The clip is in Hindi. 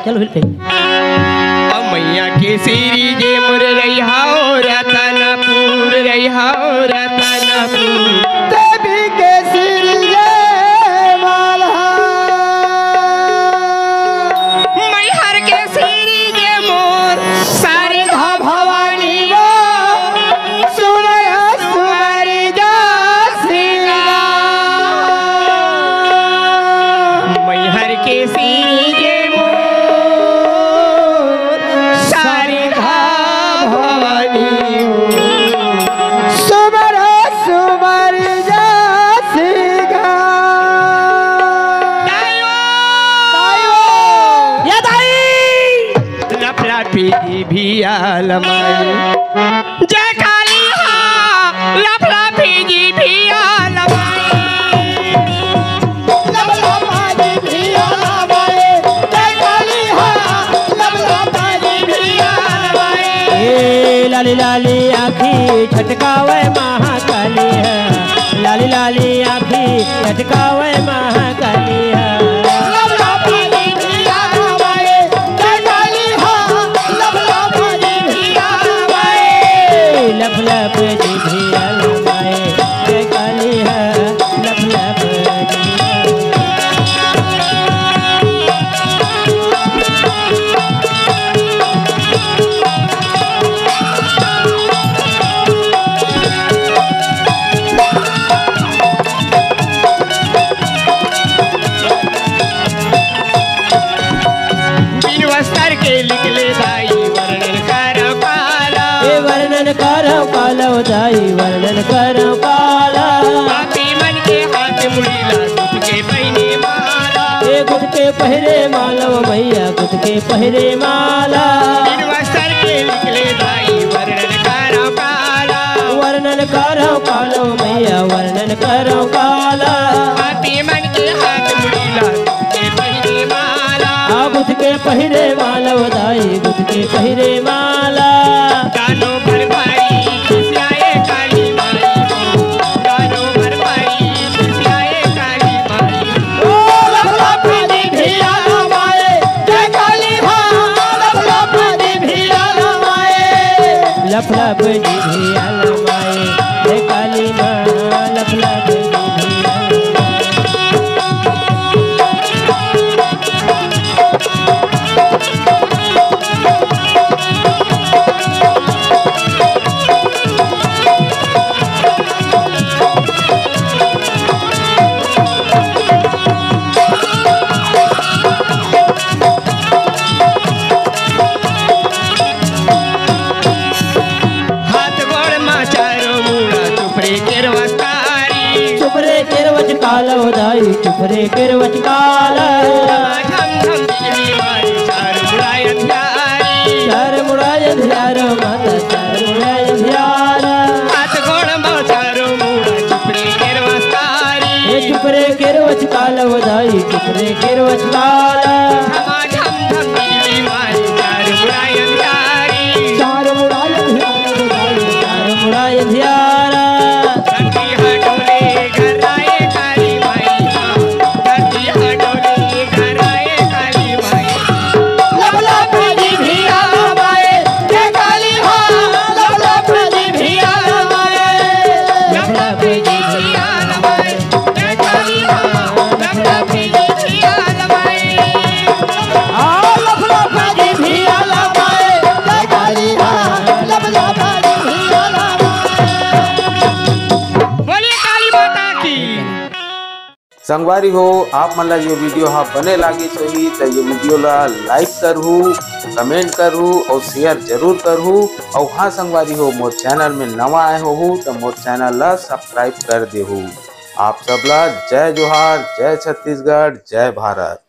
चलो मैया के सीरी जे मुर रहा रतनपुर रहा रतनपुर देवी के सीरी जे मालहा मैहर के सीरी जे मोर सारे भवानी वो सुनय सुमरी जा श्रीराम मैहर के सीरी जे भी आलमाई जय काली लफड़ा फीजी भी आलमाई लफड़ा फीजी भी आलमाई जय काली लफड़ा फीजी भी आलमाई ए लाली लाली आँखी छटकावे महाकाली है लाली लाली आँखी छटकावे महाकाली है दाई वर्णन करो काला मन के हाथ मुड़ीला गुट के पहने माला ए गुट के पहरे माला भैया गुट के पहरे माला वस्त्र के निकले दाई वर्णन करो काला भैया वर्णन करो काला मन के हाथ मुड़ीला गुट के पहने माला गुट के पहरे माला दाई गुट के पहरे माला गानो भर भाई लफड़ा बजी भी आलमाए जय काली माँ लफड़ा बजी भी काला दाई चुपरे केरवच काला झम झम बिजली मारी चार मुड़ाय ध्यार माता चार मुड़ाय ध्यार हाथ गोड़ चारो मुड़ा चुपरे केरवस्तारी ये चुपरे केरवच काला दाई चुपरे केरवच काला झम झम बिजली मारी चार मुड़ाय ध्यार संगवारी हो आप मन ला ये वीडियो हाँ बने लागी सही तो ये वीडियो ला लाइक करहू कमेंट करहू और शेयर जरूर करहू और हाँ संगवारी हो मोर चैनल में नवा आए हो तो मोर चैनल ला सब्सक्राइब कर देहू। आप सब ला जय जोहार, जय छत्तीसगढ़, जय भारत।